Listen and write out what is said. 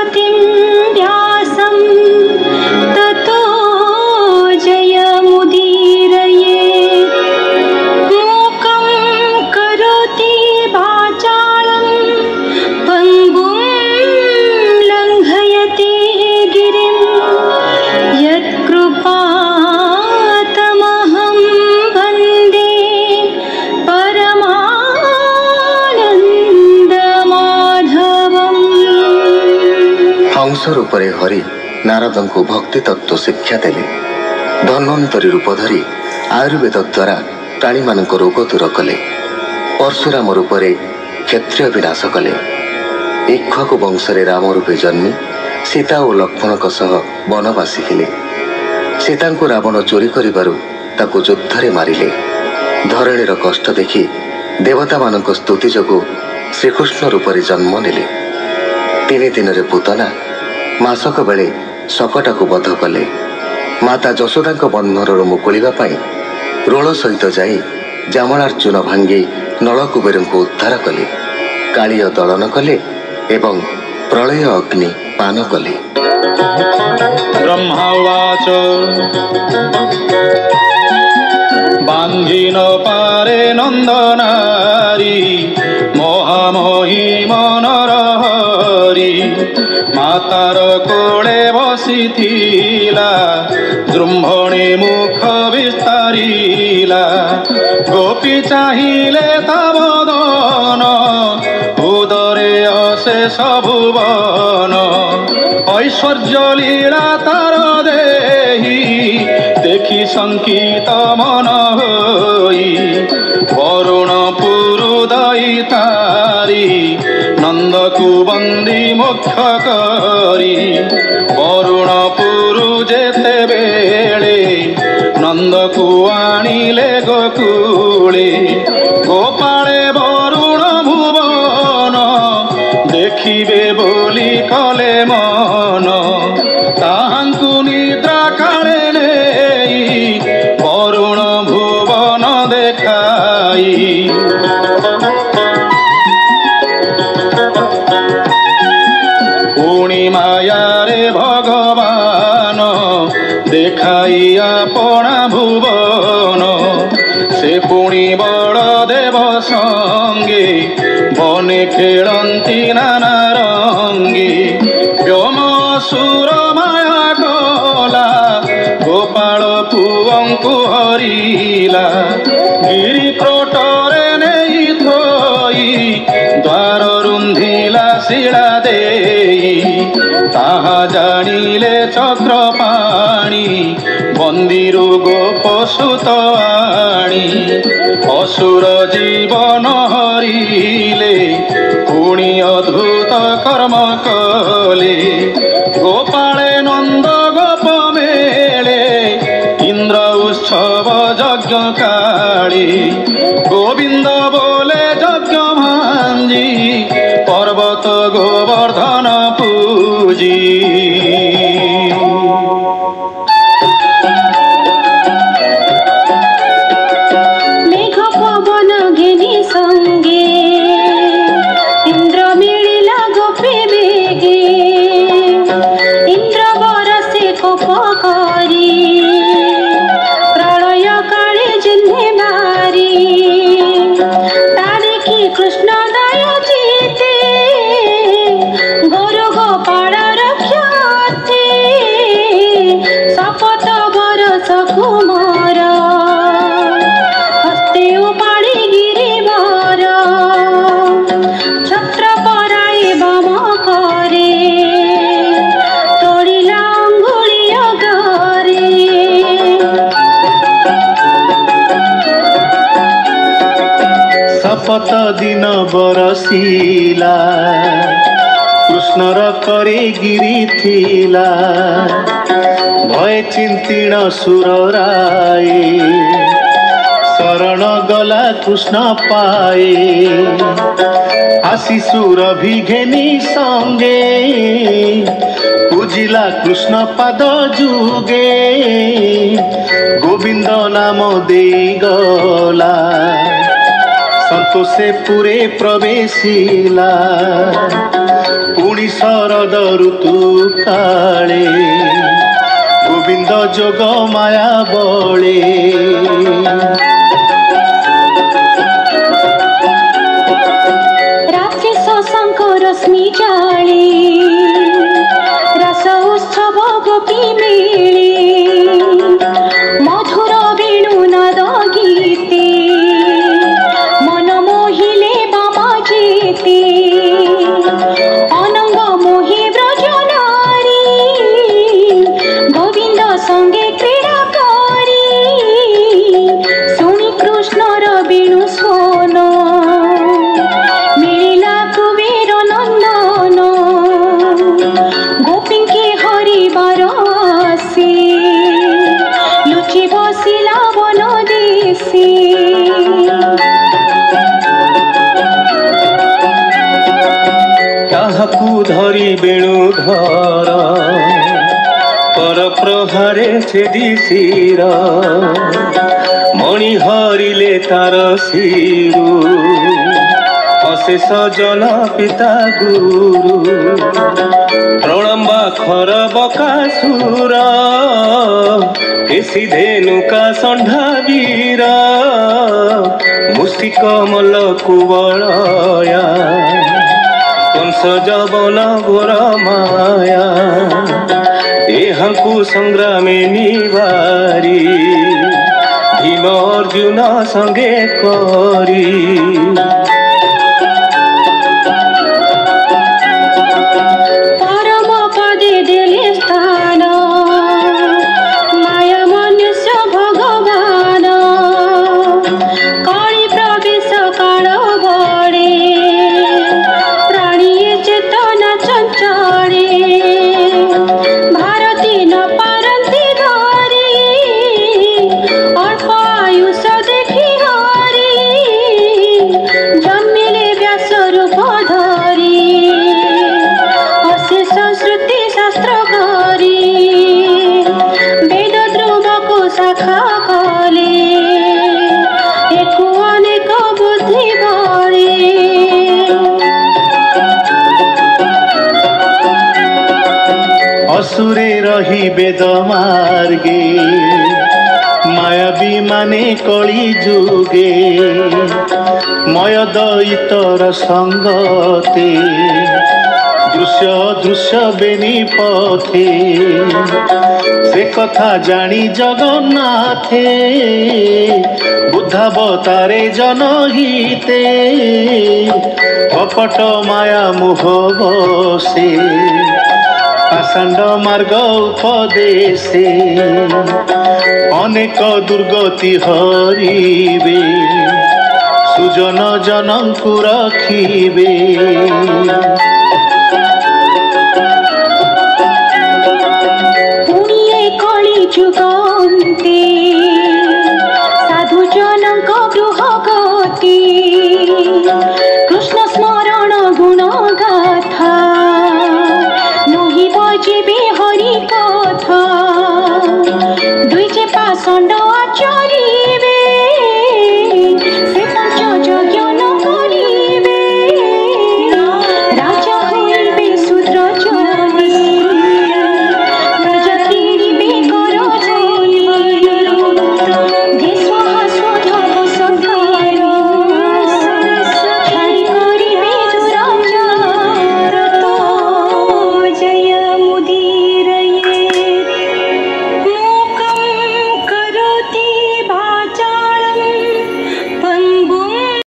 सरस्वतीं व्यासं ततो जयमुदीरयेत्। मूकं करोति वाचालं पङ्गुं लङ्घयति गिरिं यत्कृपातमहं वन्दे परमानन्दमाधवम्। हंस रूपरे हरि नारद को भक्ति तत्व शिक्षा देले। धन्वंतरी रूप धरी आयुर्वेद द्वारा प्राणी मान रोग दूर कले। परशुराम रूपरे क्षत्रिय विनाश कले। इक्ष्वाकु वंशरे राम रूपे जन्मी सीता और लक्ष्मण सह वनवासी हेले। सीता को रावण चोरी करिबारु ताकु युद्धरे मारिले। धरणीर कष्ट देखि देवता मानक स्तुति जोगु श्रीकृष्ण रूपरे जन्म नेले। 3 दिन पूतना मासक बेले शकटा को बध कले। माता यशोदा बंधन मुकुलिबा पाई रोल सहित जाई जामलार चून भांगी नलकुबेर को उद्धार कले। कालिय दलन कले एवं प्रलय अग्नि पान कले। ब्रह्मवाच बांधी न पारे नंदनारी मोहामोही मनर हरि। मातार कोले बसिथिला जृंभणी मुख विस्तारिला। गोपी चाहिले तव दन उदरे अशेष भुवन। ऐश्वर्य लीला तार देहि देखि शंकित मन होई। वरुण पुरुदयी तारी नंद को बंदी मुख्य करी। वरुण पुरु जेते बेले नंद को आनिले गोकुले। गोपाले वरुण भुवन देखिबे बोली कले मन। ताहांकु निद्रा काले नेई वरुण भुवन देखाई। पुणी मायारे भगवान देखाई आपणा भुवन। से पुणी बड़देव संगे बने खेलती नाना रंगी। व्योम सुर माया गला गोपाल पुअंकु हरिला। गिरी क्रोटरे नहीं थोई द्वार रुंधिला शिला देई। ताहा जानिले चक्रपाणी बंदीरु गोप सुत आणी। असुर जीवन हरिले पुणी अद्भुत कर्म कले। गोपाले नंद गोप मेले इंद्र उत्सव यज्ञ काली। गोविंद बोले यज्ञ भांजी पर्वत गोवर्धन पूजी। मेघ पवन घेनी संगे इंद्र मिलिला गोपी बेगे। इंद्र बरसे कोप करी प्रलय काले जिन्हे मारी। तारिकी कृष्ण दय जीते गोरु गोपाल रक्षते। शपथ बरस कुमार हस्ते उपाड़ी गिरिवर। छत्र पराई बम करे तोड़िला अंगुली अगरे। शपथ दिन बरसीला कृष्णर करे गिरी थिला। भय चिंतीण सुर राय शरण गला कृष्ण पाए। आशी सुर भी घेनी संगे पूजिला कृष्ण पाद जुगे। गोविंद नाम दे गला संतोषे पुरे प्रवेशिला। पुणी शरद ऋतु काले गोविंद जोग माया बले रात्रि शशांक रश्मि जाले रस उत्सव गोपी मेले मधुर वेणु नाद गीते मन मोहिले बामा जेते अनंग मोहि ब्रज नारी गोविंद संगे क्रीड़ा करी शुणी कृष्णर वेणु स्वन मिलिला कुबेर नंदन गोपी के हरिबार आसे लुचि बसिला वन देशे ताहाकु धरी वेणुधर पर प्रहारे छेदी शिर मणि हरिले तार शिरु अशेष जन पिता गुरु प्रलम्बा खर बकासुर केसी धेनुका षण्ढा वीर मुष्टि कमल कुवलया कंस जवन घोर माया एहांकु संग्रामे निवारी भीम अर्जुन संगे करी परम पदे देले स्थान माया मनुष्य भगवान कଳି प्रवेश काल बड़े प्राणी चेतना चंचले भारती न पारंती धरी अल्प आयुष देखी हरी जन्मिले व्यास रूप धरी अशेष श्रुति शास्त्र करी वेद ध्रुव को शाखा कले एकु अनेक बुद्धि बले असुरे रही वेद मार्गे मायावी माने कली जुगे मय दैतर संगते दृश्य दृश्य बेनी पथे से कथा जानी जगन्नाथे बुद्धावतारे जनहिते कपट माया मोह बसे पाषाण्ड मार्ग उपदेशे अनेक दुर्गति हरिबे सुजन जनंकु रखिबे पुणिये कଳି जुगन्ते साधु जनक गृह गति कृष्ण स्मरण गुण गाथा नोहि बजिबे हरि कथा दुई जे पाषण्ड